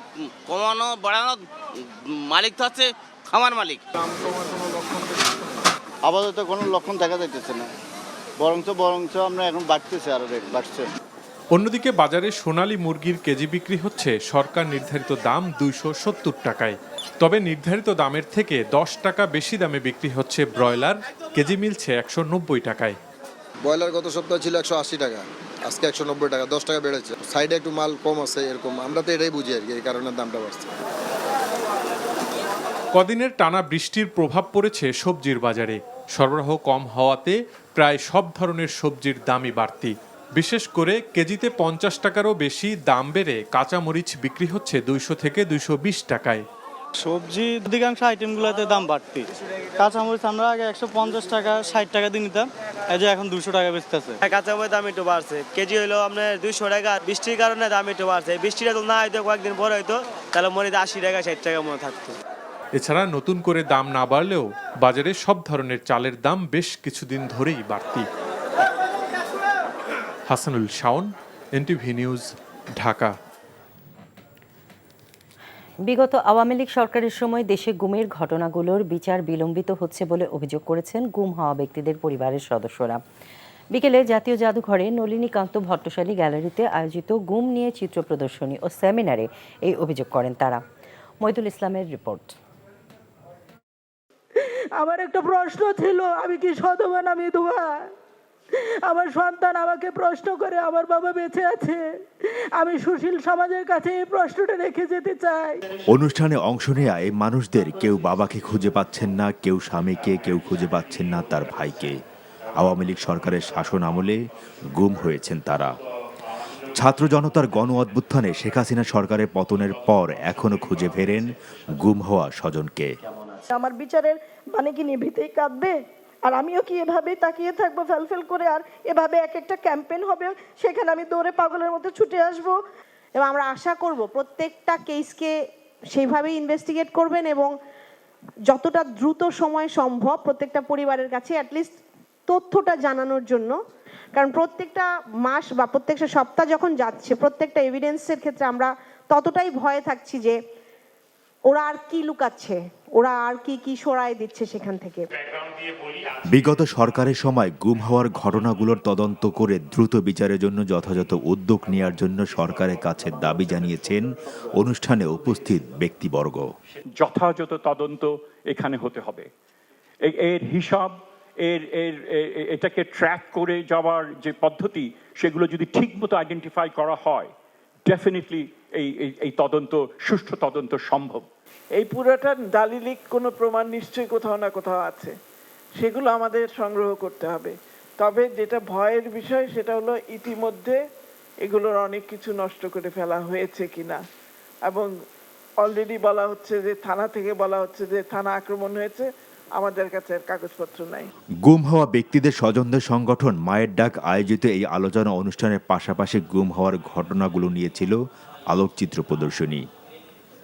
S21: কমানো বাড়ানো মালিক তো হচ্ছে খামার মালিক।
S11: আপাতত কোনো লক্ষণ দেখা যাইতেছে না, বরঞ্চ আমরা এখন বাড়তেছে, আরো রেট বাড়ছে।
S18: অন্যদিকে বাজারে সোনালী মুরগির কেজি বিক্রি হচ্ছে সরকার নির্ধারিত দাম 270 টাকায়। তবে নির্ধারিত দামের থেকে 10 টাকা বেশি দামে বিক্রি হচ্ছে ব্রয়লার, কেজি মিলছে 190 টাকায়।
S22: ব্রয়লার গত সপ্তাহে ছিল 180 টাকা, আজকে 190 টাকা, 10 টাকা বেড়েছে। সাইডে একটু মাল কম আছে, এরকম আমরা তো এটাই বুঝি আর কি, এই কারণে দামটা বাড়ছে।
S18: কদিনের টানা বৃষ্টির প্রভাব পড়েছে সবজির বাজারে। সরবরাহ কম হওয়াতে প্রায় সব ধরনের সবজির দামই বাড়তি। বিশেষ করে কেজিতে 50 টাকারও বেশি দাম বেড়ে কাঁচামরিচ বিক্রি হচ্ছে 200 থেকে 220 টাকায়।
S23: সবজি অধিকাংশ আইটেমগুলোতে দাম বাড়তি। কাঁচামরিচ আমরা আগে 150 টাকা 60 টাকা দিয়ে নিতাম, এই যে এখন 200 টাকা বেচতেছে।
S24: কাঁচামরিচ দাম একটু বাড়ছে, কেজি হইলো আপনার 200 টাকা। বৃষ্টির কারণে দাম একটু বাড়ছে। বৃষ্টিটা তো না হয়তো কয়েকদিন পরে হয়তো তাহলে মরিচ 80 টাকা 60 টাকা মনে থাকতো।
S18: এছাড়া নতুন করে দাম না বাড়লেও বাজারে সব ধরনের চালের দাম বেশ কিছুদিন ধরেই বাড়তি। Hasanul Shaon, NTV news, Dhaka.
S1: বিগত আওয়ামী লীগ সরকারের সময় দেশে গুমের ঘটনাগুলোর বিচার বিলম্বিত হচ্ছে বলে অভিযোগ করেছেন গুম হওয়া ব্যক্তিদের পরিবারের সদস্যরা। বিকেলে জাতীয় জাদুঘরে নলিনীকান্ত ভট্টশালী গ্যালারিতে আয়োজিত গুম নিয়ে চিত্র প্রদর্শনী ও সেমিনারে এই অভিযোগ করেন তারা। মইদুল ইসলামের রিপোর্ট।
S2: আমার একটা প্রশ্ন ছিল, আমি কি সধবা না বিধবা? আমার সন্তান আমাকে প্রশ্ন করে আমার বাবা বেঁচে আছে। আমি সুশীল সমাজের কাছে এই প্রশ্নটা রেখে যেতে চাই।
S3: অনুষ্ঠানে অংশ নেয়া এই মানুষদের কেউ বাবাকে খুঁজে পাচ্ছেন না, কেউ স্বামীকে, কেউ খুঁজে পাচ্ছেন না তার ভাইকে। আওয়ামী লীগ সরকারের শাসন আমলে গুম হয়েছেন তারা। ছাত্র জনতার গণ অভ্যুত্থানে শেখ হাসিনা সরকারের পতনের পর এখনো খুঁজে ফেরেন গুম হওয়া স্বজনকে।
S2: আমার বিচারের মানে কি নিভৃতেই কাঁদবে? আর আমিও কি এভাবেই তাকিয়ে থাকবো ফেল করে? আর এভাবে এক একটা ক্যাম্পেইন হবে, সেখানে আমি দৌড়ে পাগলের মতো ছুটে আসবো।
S4: এবং আমরা আশা করব প্রত্যেকটা কেসকে সেইভাবেই ইনভেস্টিগেট করবেন এবং যতটা দ্রুত সময় সম্ভব প্রত্যেকটা পরিবারের কাছে অ্যাটলিস্ট তথ্যটা জানানোর জন্য। কারণ প্রত্যেকটা মাস বা প্রত্যেকটা সপ্তাহ যখন যাচ্ছে, প্রত্যেকটা এভিডেন্সের ক্ষেত্রে আমরা ততটাই ভয়ে থাকছি যে ওরা আর কি লুকাচ্ছে, ওরা আর কি সরায় দিচ্ছে সেখান থেকে।
S3: বিগত সরকারের সময় গুম হওয়ার ঘটনাগুলোর তদন্ত করে দ্রুত বিচারের জন্য যথাযথ উদ্যোগ নেওয়ার জন্য সরকারের কাছে দাবি জানিয়েছেন অনুষ্ঠানে উপস্থিত ব্যক্তিবর্গ।
S5: যথাযথ তদন্ত এখানে হতে হবে। এর হিসাব, এটাকে ট্র্যাক করে যাওয়ার যে পদ্ধতি, সেগুলো যদি ঠিকমতো আইডেন্টিফাই করা হয়, ডেফিনেটলি এই তদন্ত, সুষ্ঠু তদন্ত সম্ভব।
S2: এই পুরোটা দালিলিক কোনো প্রমাণ নিশ্চয়ই কোথাও না কোথাও আছে, সেগুলো আমাদের সংগ্রহ করতে হবে। তবে যেটা ভয়ের বিষয় সেটা হলো ইতিমধ্যে এগুলোর অনেক কিছু নষ্ট করে ফেলা হয়েছে কিনা। এবং অলরেডি বলা হচ্ছে যে থানা থেকে বলা হচ্ছে যে থানা আক্রমণ হয়েছে, আমাদের কাছে কাগজপত্র নাই।
S3: গুম হওয়া ব্যক্তিদের স্বজনদের সংগঠন মায়ের ডাক আয়োজিত এই আলোচনা অনুষ্ঠানের পাশাপাশি গুম হওয়ার ঘটনাগুলো নিয়েছিল আলোকচিত্র প্রদর্শনী।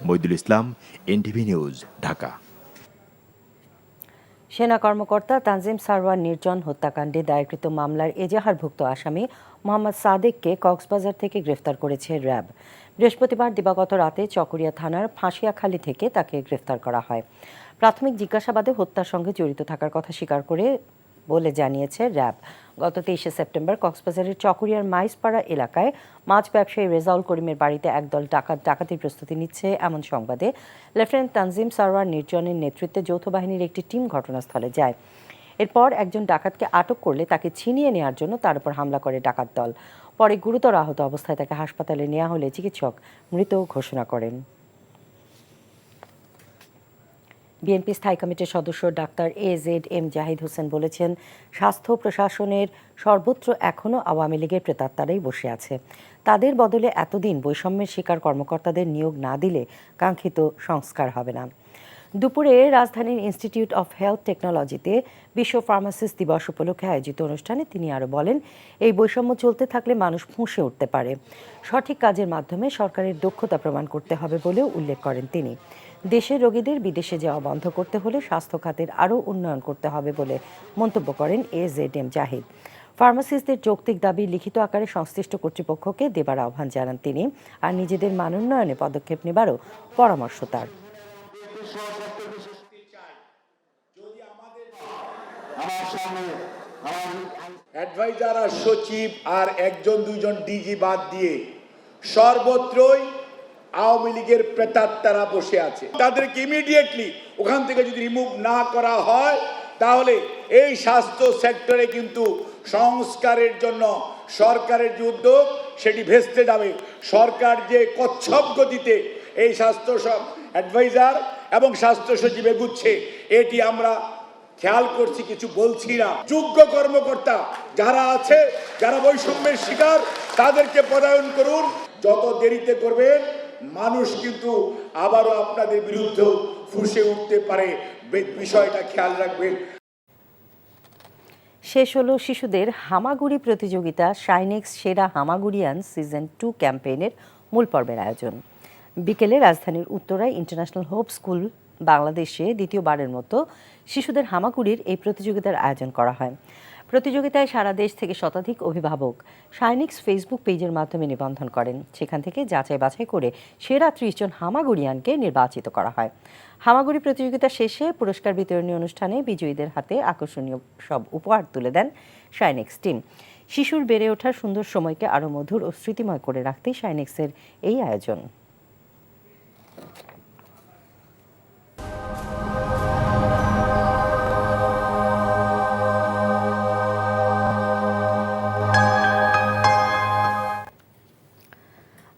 S3: মইদুল ইসলাম, এনটিভি নিউজ, ঢাকা।
S1: সেনা কর্মকর্তা তানজিম সারওয়ার নির্জন হত্যাকাণ্ডে দায়েরকৃত মামলার এজাহারভুক্ত আসামি মোহাম্মদ সাদেককে কক্সবাজার থেকে গ্রেফতার করেছে র্যাব। বৃহস্পতিবার দিবাগত রাতে চকরিয়া থানার ফাঁসিয়াখালী থেকে তাকে গ্রেফতার করা হয়। প্রাথমিক জিজ্ঞাসাবাদে হত্যার সঙ্গে জড়িত থাকার কথা স্বীকার করে বলে জানিয়েছে র্যাব। গত 23শে সেপ্টেম্বর কক্সবাজারের চকরিয়ার মাইজপাড়া এলাকায় মাছ ব্যবসায়ী রেজাউল করিমের বাড়িতে একদল ডাকাতির প্রস্তুতি নিচ্ছে এমন সংবাদে লেফটেন্যান্ট তানজিম সারওয়ার নির্জনের নেতৃত্বে যৌথ বাহিনীর একটি টিম ঘটনাস্থলে যায়। এরপর একজন ডাকাতকে আটক করলে তাকে ছিনিয়ে নেওয়ার জন্য তার উপর হামলা করে ডাকাত দল। পরে গুরুতর আহত অবস্থায় তাকে হাসপাতালে নেওয়া হলে চিকিৎসক মৃত ঘোষণা করেন। বিএনপি স্থায়ী কমিটির সদস্য ডাক্তার AZM জাহিদ হোসেন বলেছেন, স্বাস্থ্য প্রশাসনের সর্বত্র এখনও আওয়ামী লীগের প্রেতাত্মারাই বসে আছে। তাদের বদলে এতদিন বৈষম্যের শিকার কর্মকর্তাদের নিয়োগ না দিলে কাঙ্ক্ষিত সংস্কার হবে না। দুপুরে রাজধানীর ইনস্টিটিউট অফ হেলথ টেকনোলজিতে বিশ্ব ফার্মাসিস্ট দিবস উপলক্ষে আয়োজিত অনুষ্ঠানে তিনি আরও বলেন, এই বৈষম্য চলতে থাকলে মানুষ ফুঁসে উঠতে পারে। সঠিক কাজের মাধ্যমে সরকারের দক্ষতা প্রমাণ করতে হবে বলেও উল্লেখ করেন তিনি। দেশের রোগীদের বিদেশে যাওয়া বন্ধ করতে হলে স্বাস্থ্য খাতের আরও উন্নয়ন করতে হবে বলে মন্তব্য করেন AZM জাহিদ। ফার্মাসিস্টদের যৌক্তিক দাবি লিখিত আকারে সংশ্লিষ্ট কর্তৃপক্ষকে দেবার আহ্বান জানান তিনি, আর নিজেদের মানোন্নয়নে পদক্ষেপ নেবারও পরামর্শ তার।
S25: অ্যাডভাইজার আর সচিব আর একজন দুইজন ডিজি বাদ দিয়ে সর্বত্রই আওয়ামী লীগের প্রেতাত্মারা বসে আছে। তাদেরকে ইমিডিয়েটলি ওখান থেকে যদি রিমুভ না করা হয়, তাহলে এই স্বাস্থ্য সেক্টরে কিন্তু সংস্কারের জন্য সরকারের যে উদ্যোগ সেটি ভেস্তে যাবে। সরকার যে কচ্ছপ গতিতে এই স্বাস্থ্য অ্যাডভাইজার এবং স্বাস্থ্য সচিব এগুচ্ছে, এটি আমরা খেয়াল করছি, কিছু বলছি না। যোগ্য কর্মকর্তা যারা আছে, যারা বৈষম্যের শিকার, তাদেরকে পদায়ন করুন। যত দেরিতে করবেন, মানুষ কিন্তু আবারও আপনাদের বিরুদ্ধে ফুঁসে উঠতে পারে, বিষয়টা খেয়াল রাখবেন।
S1: শেষ হলো শিশুদের হামাগুড়ি প্রতিযোগিতা শাইনেক্স সেরা হামাগুড়িয়ান সিজন 2 ক্যাম্পেইনের মূল পর্বের আয়োজন। বিকেলে রাজধানীর উত্তরায় ইন্টারন্যাশনাল হোপ স্কুল বাংলাদেশে দ্বিতীয়বারের মতো শিশুদের হামাগুড়ির এই প্রতিযোগিতার আয়োজন করা হয়। প্রতিযোগিতায় সারা দেশ থেকে শতাধিক অভিভাবক সাইনিক্স ফেসবুক পেজের মাধ্যমে নিবন্ধন করেন। সেখান থেকে যাচাই বাছাই করে সেরা 30 জন হামাগুড়িয়ানকে নির্বাচিত করা হয়। হামাগুড়ি প্রতিযোগিতা শেষে পুরস্কার বিতরণী অনুষ্ঠানে বিজয়ীদের হাতে আকর্ষণীয় সব উপহার তুলে দেন সাইনিক্স টিম। শিশুর বেড়ে ওঠার সুন্দর সময়কে আরও মধুর ও স্মৃতিময় করে রাখতেই সাইনিক্সের এই আয়োজন।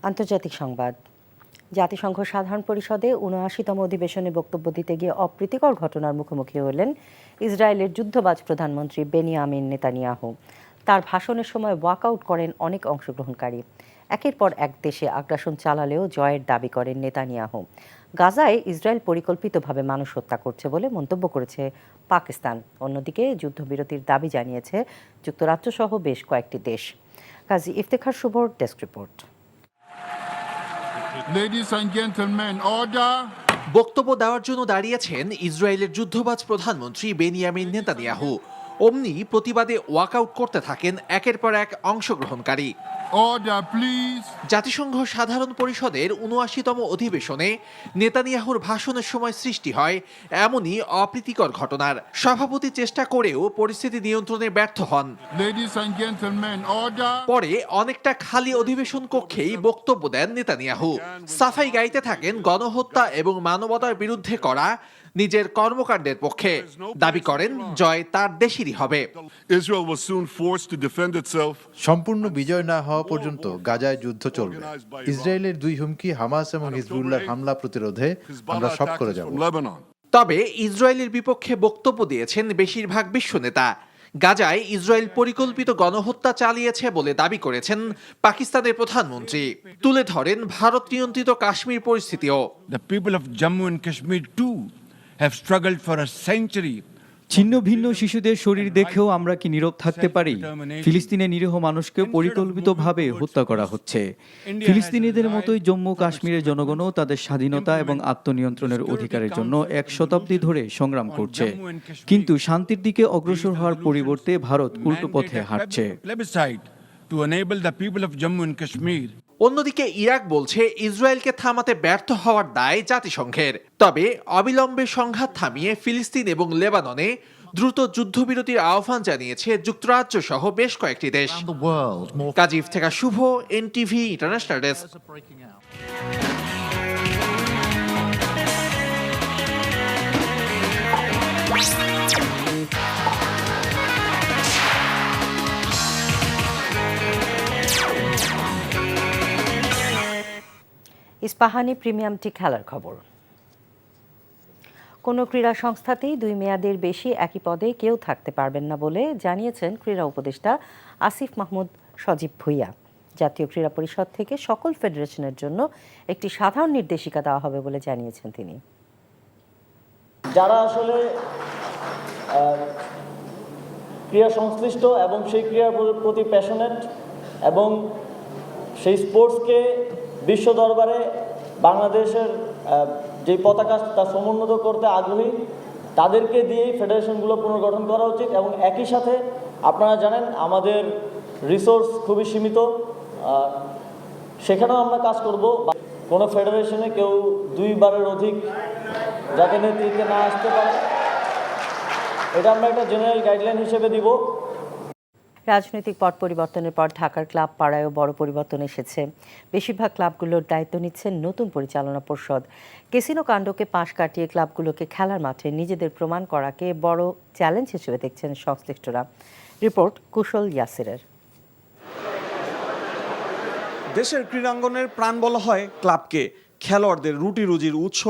S1: আন্তর্জাতিক সংবাদ। জাতিসংঘ সাধারণ পরিষদে ৭৯তম অধিবেশনে বক্তব্য দিতে গিয়ে অপ্রীতিকর ঘটনার মুখোমুখি হলেন ইসরায়েলের যুদ্ধবাজ প্রধানমন্ত্রী বেনিয়ামিন নেতানিয়াহু। তার ভাষণের সময় ওয়াকআউট করেন অনেক অংশগ্রহণকারী। একের পর এক দেশে আগ্রাসন চালালেও জয়ের দাবি করেন নেতানিয়াহু। গাজায় ইসরায়েল পরিকল্পিতভাবে মানুষ হত্যা করছে বলে মন্তব্য করেছে পাকিস্তান। অন্যদিকে যুদ্ধবিরতির দাবি জানিয়েছে যুক্তরাষ্ট্রসহ বেশ কয়েকটি দেশ। কাজী ইফতেখার শুভর ডেস্ক রিপোর্ট।
S6: বক্তব্য দেওয়ার জন্য দাঁড়িয়েছেন ইসরায়েলের যুদ্ধবাজ প্রধানমন্ত্রী বেনিয়ামিন নেতানিয়াহু। অমনি প্রতিবাদে ওয়াকআউট করতে থাকেন একের পর এক অংশগ্রহণকারী। জাতিসংঘ সাধারণ পরিষদের ৭৯তম অধিবেশনে নেতানিয়াহুর ভাষণের সময় সৃষ্টি হয় এমনই অপ্রীতিকর ঘটনার। সভাপতি চেষ্টা করেও পরিস্থিতি নিয়ন্ত্রণে ব্যর্থ হন। পরে অনেকটা খালি অধিবেশন কক্ষেই বক্তব্য দেন নেতানিয়াহু। সাফাই গাইতে থাকেন গণহত্যা এবং মানবতার বিরুদ্ধে করা নিজের কর্মকাণ্ডের পক্ষে। দাবি করেন জয় তার দেশেরই হবে।
S7: সম্পূর্ণ বিজয় না হওয়া পর্যন্ত গাজায় যুদ্ধ চলবে। ইসরায়েলের 2 হুমকি হামাস এবং হিজবুল্লাহর হামলা প্রতিরোধে আমরা সব করে যাব।
S6: তবে ইসরায়েলের বিপক্ষে বক্তব্য দিয়েছেন বেশিরভাগ বিশ্ব নেতা। গাজায় ইসরায়েল পরিকল্পিত গণহত্যা চালিয়েছে বলে দাবি করেছেন পাকিস্তানের প্রধানমন্ত্রী। তুলে ধরেন ভারত নিয়ন্ত্রিত কাশ্মীর পরিস্থিতিও।
S8: The people of Jammu and Kashmir too have struggled for a century.
S10: ছিন্ন ভিন্ন শিশুদের শরীর দেখেও আমরা কি নীরব থাকতে পারি? ফিলিস্তিনের নিরীহ মানুষকে পরিকল্পিতভাবে হত্যা করা হচ্ছে। ফিলিস্তিনিদের মতোই জম্মু কাশ্মীরের জনগণও তাদের স্বাধীনতা এবং আত্মনিয়ন্ত্রণের অধিকারের জন্য 1 শতাব্দী ধরে সংগ্রাম করছে। কিন্তু শান্তির দিকে অগ্রসর হওয়ার পরিবর্তে ভারত উল্টো পথে হাঁটছে।
S6: অন্যদিকে ইরাক বলছে ইসরায়েলকে থামাতে ব্যর্থ হওয়ার দায় জাতিসংঘের। তবে অবিলম্বে সংঘাত থামিয়ে ফিলিস্তিন এবং লেবাননে দ্রুত যুদ্ধবিরতির আহ্বান জানিয়েছে যুক্তরাজ্য সহ বেশ কয়েকটি দেশ। কাজী ইফতেখার শুভ, এনটিভি ইন্টারন্যাশনাল ডেস্ক।
S1: ইস্পাহানি প্রিমিয়ামটি খেলার খবর। কোনো ক্রীড়া সংস্থাতেই 2 মেয়াদের বেশি একই পদে কেউ থাকতে পারবেন না বলে জানিয়েছেন ক্রীড়া উপদেষ্টা আসিফ মাহমুদ সজীব ভুইয়া। জাতীয় ক্রীড়া পরিষদ থেকে সকল ফেডারেশনের জন্য একটি সাধারণ নির্দেশিকা দেওয়া হবে বলে জানিয়েছেন তিনি।
S23: যারা আসলে ক্রীড়া সংশ্লিষ্ট এবং সেই ক্রীড়ার প্রতি প্যাশনেট এবং সেই স্পোর্টসকে বিশ্ব দরবারে বাংলাদেশের যে পতাকা তা সমুন্নত করতে আগ্রহী, তাদেরকে দিয়েই ফেডারেশনগুলো পুনর্গঠন করা উচিত। এবং একই সাথে আপনারা জানেন আমাদের রিসোর্স খুবই সীমিত, সেখানেও আমরা কাজ করব। কোনো ফেডারেশনে কেউ 2 বারের অধিক যাতে নেতৃত্বে না আসতে পারে, এটা আমরা একটা জেনারেল গাইডলাইন হিসেবে দিব।
S1: রাজনৈতিক পট পরিবর্তনের পর ঢাকার ক্লাব পাড়ায়ও বড় পরিবর্তন এসেছে। বেশিরভাগ ক্লাবগুলোর দায়িত্ব নিচ্ছেন নতুন পরিচালনা পর্ষদ। ক্যাসিনো কাণ্ডকে পাশ কাটিয়ে ক্লাবগুলোকে খেলার মাঠে নিজেদের প্রমাণ করাকে বড় চ্যালেঞ্জ হিসেবে দেখছেন সংশ্লিষ্টরা। রিপোর্ট কুশল ইয়াসিরের।
S12: দেশের ক্রীড়াঙ্গনের প্রাণ বলা হয় ক্লাবকে। খেলোয়াড়দের রুটি রুজির উৎস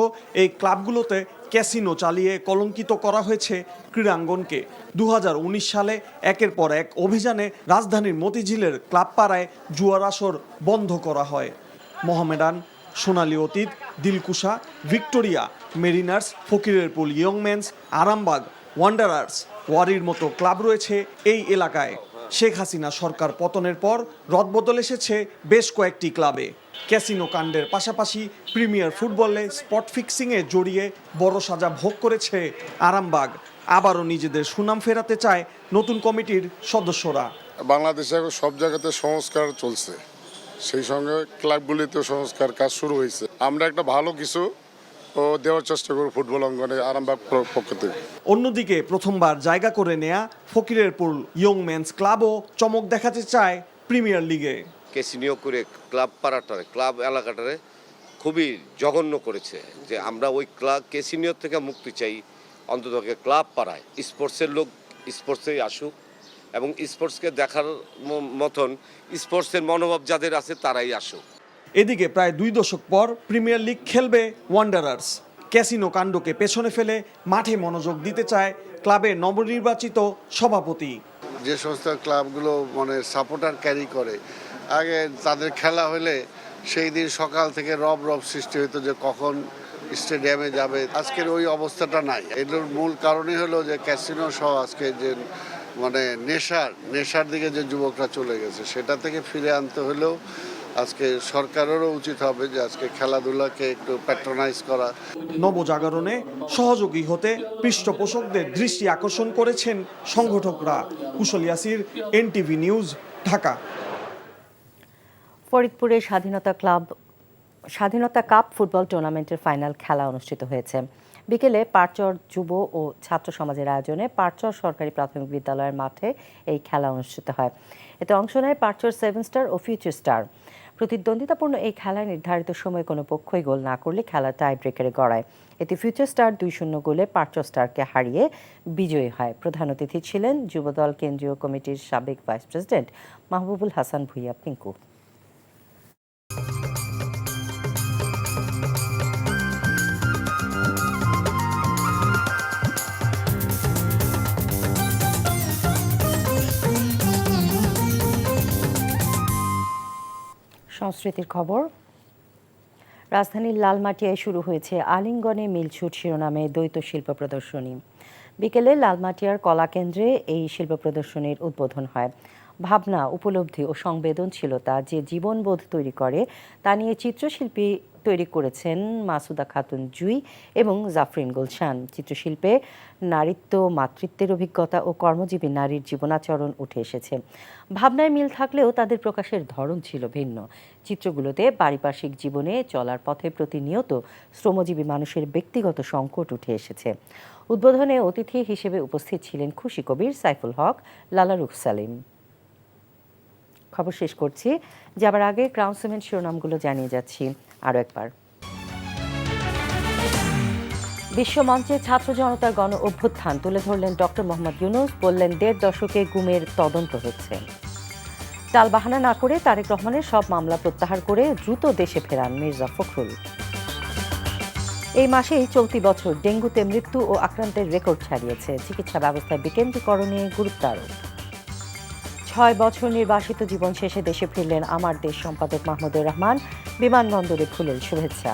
S12: এই ক্লাবগুলোতে ক্যাসিনো চালিয়ে কলঙ্কিত করা হয়েছে ক্রীড়াঙ্গনকে। 2019 সালে একের পর এক অভিযানে রাজধানীর মতিঝিলের ক্লাব পাড়ায় জুয়ার আসর বন্ধ করা হয়। Mohammedan, Sonali Atit, Dilkusha, Victoria, Mariners, Fakirerpul young men's, Arambagh, Wanderers, ওয়ারির মতো ক্লাব রয়েছে এই এলাকায়। শেখ হাসিনা সরকার পতনের পর রদবদল এসেছে বেশ কয়েকটি ক্লাবে। ক্যাসিনো কাণ্ডের পাশাপাশি প্রিমিয়ার ফুটবলে স্পট ফিক্সিংয়ে জড়িয়ে বড় সাজা ভোগ করেছে আরামবাগ। আবারও নিজেদের সুনাম ফেরাতে চায় নতুন কমিটির সদস্যরা।
S9: বাংলাদেশে এখন সব জায়গাতে সংস্কার চলছে, সেই সঙ্গে ক্লাবগুলিতেও সংস্কার কাজ শুরু হয়েছে। আমরা একটা ভালো কিছু দেওয়ার চেষ্টা করব ফুটবল অঙ্গনে আরামবাগ পক্ষ থেকে।
S12: অন্যদিকে প্রথমবার জায়গা করে নেয়া ফকিরেরপুর ইয়ং মেন্স ক্লাবও চমক দেখাতে চায় প্রিমিয়ার লিগে।
S13: ক্যাসিনো করে ক্লাব পাড়াটারে, ক্লাব এলাকাটারে খুবই জঘন্য করেছে, যে আমরা ওই ক্লাব ক্যাসিনো থেকে মুক্তি চাই। অন্তত ক্লাব পাড়ায় স্পোর্টসের লোক স্পোর্টসেই আসুক এবং স্পোর্টসকে দেখার মতন স্পোর্টসের মনোভাব যাদের আছে তারাই আসুক।
S12: এদিকে প্রায় 2 দশক পর প্রিমিয়ার লিগ খেলবে ওয়ান্ডারার্স। ক্যাসিনো কাণ্ডকে পেছনে ফেলে মাঠে মনোযোগ দিতে চায় ক্লাবের নবনির্বাচিত সভাপতি।
S22: যে সমস্ত ক্লাবগুলো মানে সাপোর্টার ক্যারি করে, আগে তাদের খেলা হলে সেই দিন সকাল থেকে রব সৃষ্টি হতো যে কখন স্টেডিয়ামে যাবে। আজকের ওই অবস্থাটা নাই। এর মূল কারণই হলো যে ক্যাসিনো সহ আজকে যে মানে নেশার দিকে যে যুবকরা চলে গেছে, সেটা থেকে ফিরে আনতে হলেও আজকে সরকারেরও উচিত হবে যে আজকে খেলাধুলাকে একটু প্যাট্রোনাইজ করা।
S12: নবজাগরণে সহযোগী হতে পৃষ্ঠপোষকদের দৃষ্টি আকর্ষণ করেছেন সংগঠকরা। কুশল ইয়াসির, এনটিভি নিউজ, ঢাকা।
S1: ফরিদপুরে স্বাধীনতা কাপ ফুটবল টুর্নামেন্টের ফাইনাল খেলা অনুষ্ঠিত হয়েছে। বিকেলে পারচর যুব ও ছাত্র সমাজের আয়োজনে পারচর সরকারি প্রাথমিক বিদ্যালয়ের মাঠে এই খেলা অনুষ্ঠিত হয়। এতে অংশ নেয় পারচর 7 স্টার ও ফিউচার স্টার। প্রতিদ্বন্দ্বিতাপূর্ণ এই খেলায় নির্ধারিত সময়ে কোনো পক্ষই গোল না করলে খেলা টাই ব্রেকারে গড়ায়। এতে ফিউচার স্টার 2-0 গোলে পারচর স্টারকে হারিয়ে বিজয়ী হয়। প্রধান অতিথি ছিলেন যুবদল কেন্দ্রীয় কমিটির সাবেক ভাইস প্রেসিডেন্ট মাহবুবুল হাসান ভূঁইয়া পিঙ্কু। সংস্কৃতির খবর। রাজধানীর লালমাটিয়ায় শুরু হয়েছে আলিঙ্গনে মিলছুট শিরোনামে দ্বৈত শিল্প প্রদর্শনী। বিকেলে লালমাটিয়ার কলাকেন্দ্রে এই শিল্প প্রদর্শনীর উদ্বোধন হয়। ভাবনা, উপলব্ধি ও সংবেদনশীলতা যে জীবনবোধ তৈরি করে তা নিয়ে চিত্রশিল্পী তৈরি করেছেন মাসুদা খাতুন জুই এবং জাফরিন গুলশান। চিত্রশিল্পে নারীত্ব, মাতৃত্বের অভিজ্ঞতা ও কর্মজীবী নারীর জীবনাচরণ উঠে এসেছে। ভাবনায় মিল থাকলেও তাদের প্রকাশের ধরন ছিল ভিন্ন। চিত্রগুলোতে পারিপার্শ্বিক জীবনে চলার পথে প্রতিনিয়ত শ্রমজীবী মানুষের ব্যক্তিগত সংকট উঠে এসেছে। উদ্বোধনে অতিথি হিসেবে উপস্থিত ছিলেন খুশি কবির, সাইফুল হক, লালা রুখ সালিম। খবর শেষ করছি, যাবার আগে ক্রাউন সিমেন্ট শিরোনামগুলো জানিয়ে যাচ্ছি আরও একবার। বিশ্বমঞ্চে ছাত্র জনতার গণ অভ্যুত্থান তুলে ধরলেন ডক্টর মোহাম্মদ ইউনূস। বললেন 1.5 দশকে গুমের তদন্ত হচ্ছে। টালবাহানা না করে তারেক রহমানের সব মামলা প্রত্যাহার করে দ্রুত দেশে ফেরান মির্জা ফখরুল। এই মাসেই চলতি বছর ডেঙ্গুতে মৃত্যু ও আক্রান্তের রেকর্ড ছাড়িয়েছে। চিকিৎসা ব্যবস্থায় বিকেন্দ্রীকরণে গুরুত্ব আরোপ। 6 বছর নির্বাসিত জীবন শেষে দেশে ফিরলেন আমার দেশ সম্পাদক মাহমুদুর রহমান। বিমানবন্দরে ফুলেল শুভেচ্ছা।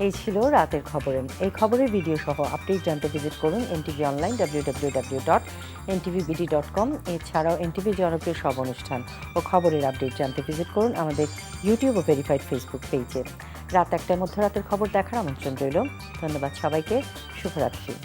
S1: এই ছিল রাতের খবরে। এই খবরের ভিডিও সহ আপডেট জানতে ভিজিট করুন এনটিভি অনলাইন www.ntvbd.com। এছাড়াও এনটিভি জনপ্রিয় সব অনুষ্ঠান ও খবরের আপডেট জানতে ভিজিট করুন আমাদের ইউটিউব ও ভেরিফাইড ফেসবুক পেজে। রাত 1টায় মধ্যরাতের খবর দেখার আমন্ত্রণ রইল। ধন্যবাদ সবাইকে। শুভরাত্রি।